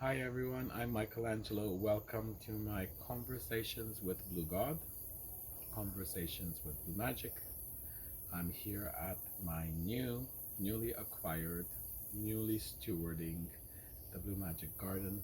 Hi everyone, I'm Michelangelo. Welcome to my Conversations with Blue God, Conversations with Blue Magic. I'm here at my newly acquired, newly stewarding the Blue Magic Garden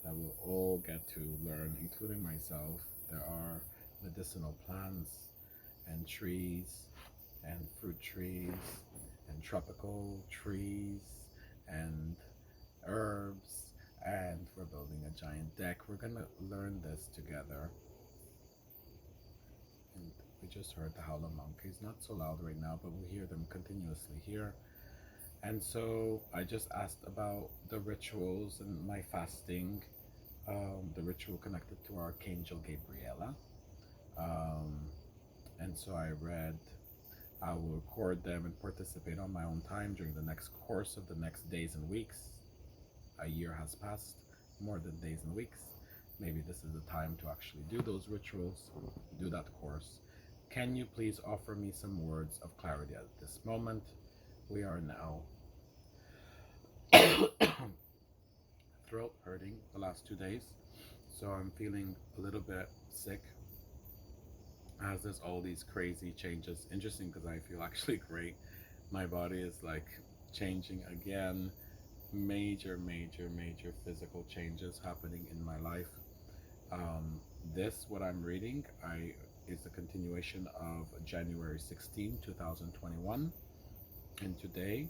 that we'll all get to learn, including myself. There are medicinal plants and trees and fruit trees and tropical trees and herbs, and we're building a giant deck. We're gonna learn this together. And we just heard the howler monkeys, not so loud right now, but we hear them continuously here. And so I just asked about the rituals and my fasting, the ritual connected to Archangel Gabriela. Um, and so I will record them and participate on my own time during the next course of the next days and weeks. A year has passed, more than days and weeks. Maybe this is the time to actually do those rituals, do that course. Can you please offer me some words of clarity at this moment? We are now throat hurting the last 2 days, so I'm feeling a little bit sick as there's all these crazy changes. Interesting because I feel actually great. My body is like changing again. Major physical changes happening in my life. This, what I'm reading, is a continuation of January 16, 2021, and today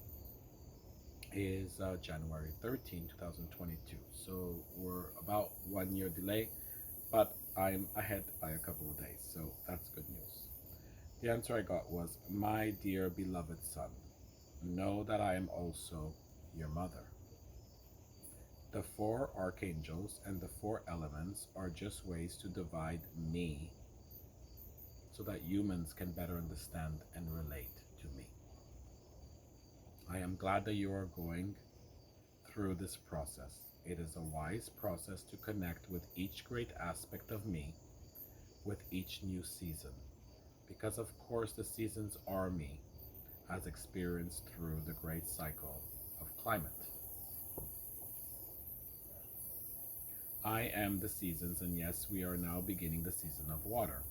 is January 13, 2022. So we're about 1 year delay, but I'm ahead by a couple of days, so that's good news. The answer I got was, "My dear beloved son, know that I am also your mother. The four archangels and the four elements are just ways to divide me so that humans can better understand and relate to me. I am glad that you are going through this process. It is a wise process to connect with each great aspect of me with each new season, because of course the seasons are me, as experienced through the great cycle of climate. I am the seasons, and yes, we are now beginning the season of water.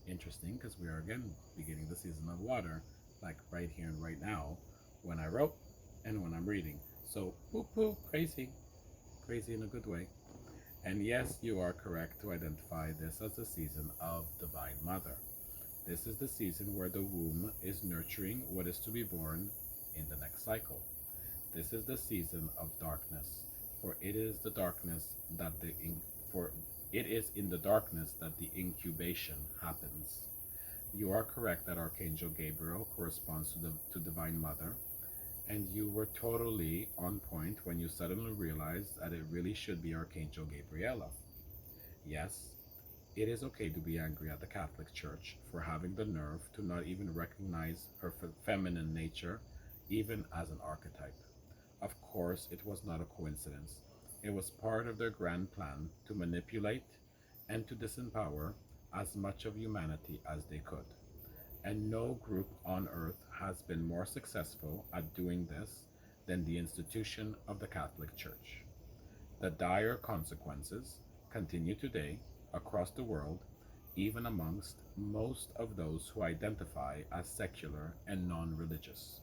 Interesting, because we are again beginning the season of water, like right here and right now, when I wrote and when I'm reading. So, whoop whoop, crazy, crazy in a good way. And yes, you are correct to identify this as the season of Divine Mother. This is the season where the womb is nurturing what is to be born in the next cycle. This is the season of darkness, for it is the darkness that for it is in the darkness that the incubation happens. You are correct that Archangel Gabriel corresponds to Divine Mother, and you were totally on point when you suddenly realized that it really should be Archangel Gabriela. Yes, it is okay to be angry at the Catholic Church for having the nerve to not even recognize her feminine nature, even as an archetype. Of course, it was not a coincidence. It was part of their grand plan to manipulate and to disempower as much of humanity as they could. And no group on earth has been more successful at doing this than the institution of the Catholic Church. The dire consequences continue today across the world, even amongst most of those who identify as secular and non religious.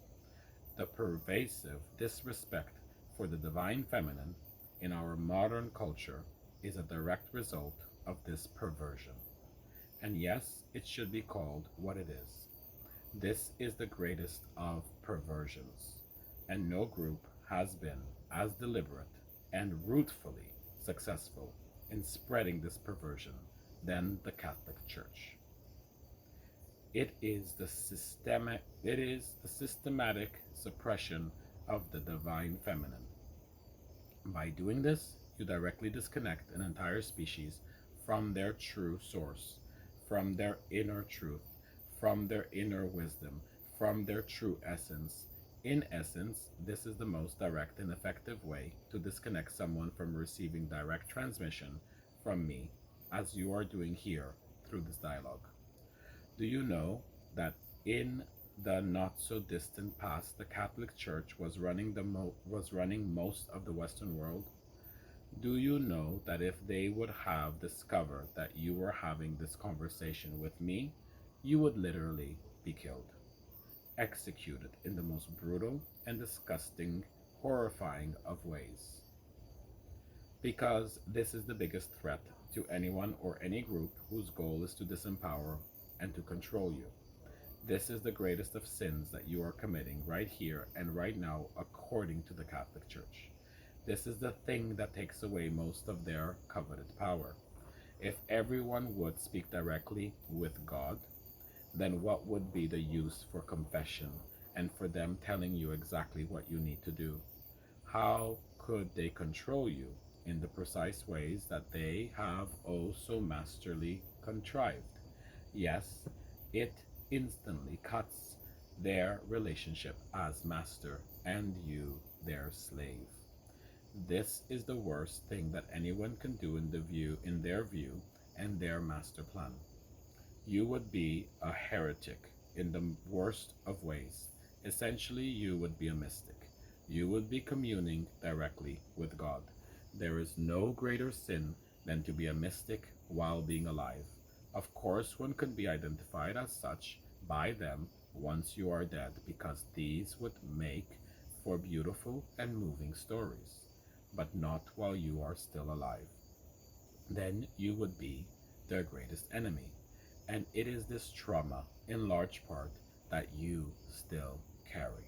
The pervasive disrespect for the divine feminine in our modern culture is a direct result of this perversion. And yes, it should be called what it is. This is the greatest of perversions, and no group has been as deliberate and rootfully successful in spreading this perversion than the Catholic Church. It is the systematic suppression of the divine feminine. By doing this, you directly disconnect an entire species from their true source, from their inner truth, from their inner wisdom, from their true essence. In essence, this is the most direct and effective way to disconnect someone from receiving direct transmission from me, as you are doing here through this dialogue. Do you know that in the not so distant past, the Catholic Church was running most of the Western world? Do you know that if they would have discovered that you were having this conversation with me, you would literally be killed, executed in the most brutal and disgusting, horrifying of ways? Because this is the biggest threat to anyone or any group whose goal is to disempower and to control you. This is the greatest of sins that you are committing right here and right now, according to the Catholic Church. This is the thing that takes away most of their coveted power. If everyone would speak directly with God, then what would be the use for confession and for them telling you exactly what you need to do? How could they control you in the precise ways that they have oh so masterly contrived? Yes, it instantly cuts their relationship as master and you their slave. This is the worst thing that anyone can do in their view and their master plan. You would be a heretic in the worst of ways. Essentially, you would be a mystic. You would be communing directly with God. There is no greater sin than to be a mystic while being alive. Of course, one could be identified as such by them once you are dead, because these would make for beautiful and moving stories, but not while you are still alive. Then you would be their greatest enemy. And it is this trauma, in large part, that you still carry.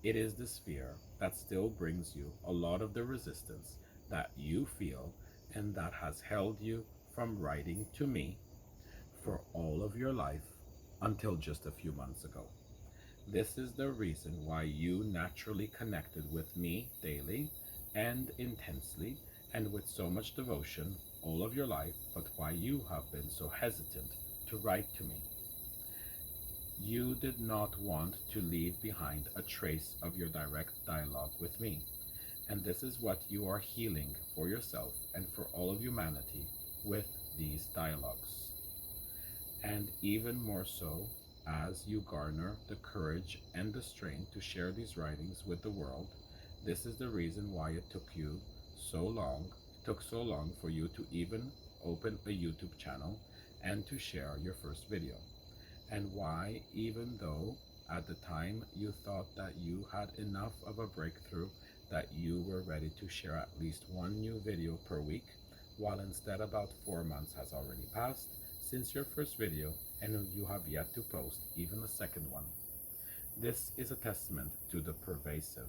It is this fear that still brings you a lot of the resistance that you feel and that has held you from writing to me for all of your life until just a few months ago. This is the reason why you naturally connected with me daily and intensely and with so much devotion all of your life, but why you have been so hesitant to write to me. You did not want to leave behind a trace of your direct dialogue with me, and this is what you are healing for yourself and for all of humanity with these dialogues. And even more so, as you garner the courage and the strength to share these writings with the world, this is the reason why it took so long for you to even open a YouTube channel and to share your first video. And why, even though at the time you thought that you had enough of a breakthrough that you were ready to share at least one new video per week, while instead about 4 months has already passed since your first video and you have yet to post even a second one. This is a testament to the pervasive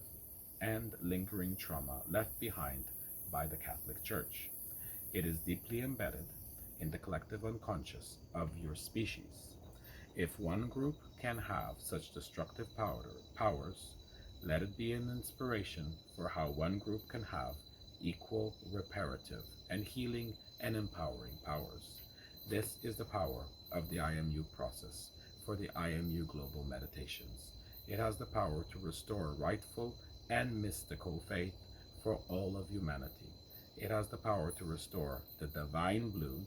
and lingering trauma left behind by the Catholic Church. It is deeply embedded in the collective unconscious of your species. If one group can have such destructive powers, let it be an inspiration for how one group can have equal reparative and healing and empowering powers. This is the power of the IMU process for the IMU Global Meditations. It has the power to restore rightful and mystical faith for all of humanity. It has the power to restore the divine blue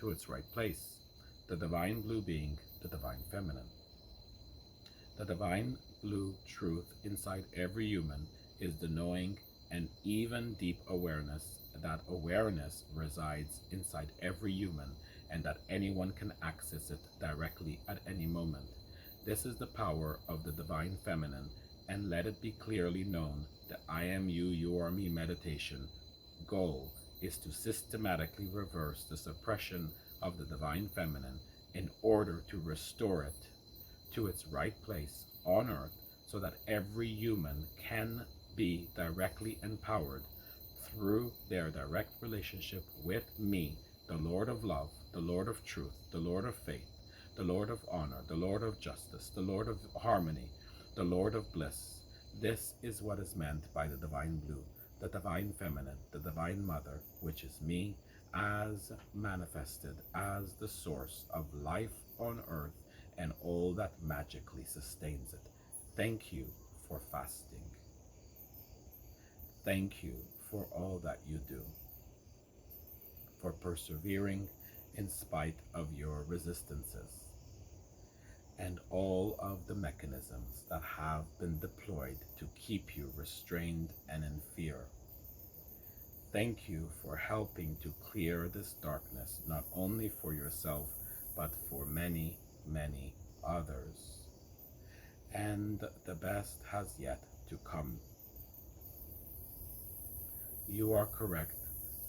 to its right place, the divine blue being the divine feminine. The divine blue truth inside every human is the knowing and even deep awareness that awareness resides inside every human and that anyone can access it directly at any moment. This is the power of the divine feminine, and let it be clearly known that I am you, you are me meditation goal is to systematically reverse the suppression of the divine feminine in order to restore it to its right place on earth so that every human can be directly empowered through their direct relationship with me, the Lord of love, the Lord of truth, the Lord of faith, the Lord of honor, the Lord of justice, the Lord of harmony, the Lord of bliss. This is what is meant by the divine blue, the divine feminine, the divine mother, which is me, as manifested as the source of life on earth and all that magically sustains it. Thank you for fasting. Thank you for all that you do, for persevering in spite of your resistances. and all of the mechanisms that have been deployed to keep you restrained and in fear. Thank you for helping to clear this darkness, not only for yourself, but for many, many others. And the best has yet to come. You are correct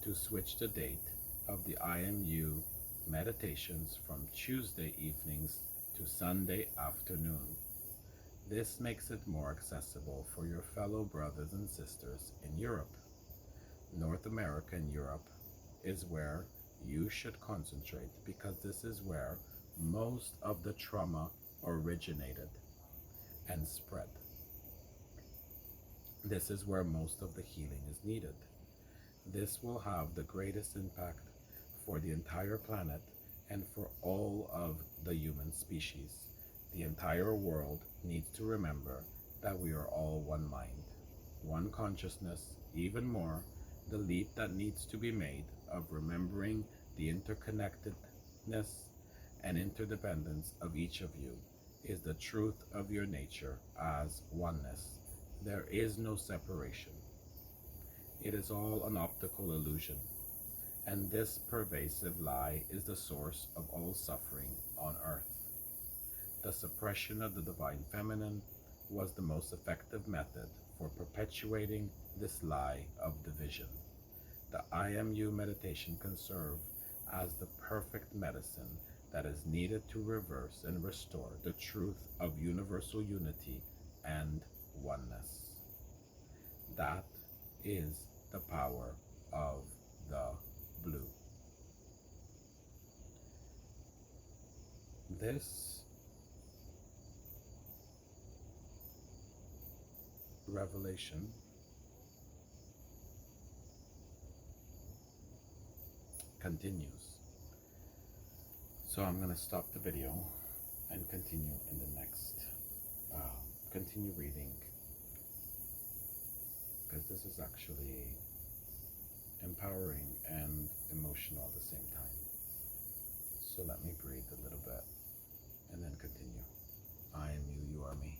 to switch the date of the IMU meditations from Tuesday evenings to Sunday afternoon. This makes it more accessible for your fellow brothers and sisters in Europe. North America and Europe is where you should concentrate, because this is where most of the trauma originated and spread. This is where most of the healing is needed. This will have the greatest impact for the entire planet and for all of the human species. The entire world needs to remember that we are all one mind, one consciousness. Even more, the leap that needs to be made of remembering the interconnectedness and interdependence of each of you is the truth of your nature as oneness. There is no separation. It is all an optical illusion, and this pervasive lie is the source of all suffering on earth. The suppression of the divine feminine was the most effective method for perpetuating this lie of division. The IMU meditation can serve as the perfect medicine that is needed to reverse and restore the truth of universal unity and oneness. That is the power of the blue. This revelation continues. So I'm going to stop the video and continue in the next, continue reading, because this is actually empowering and emotional at the same time. So let me breathe a little bit and then continue. I am you, you are me.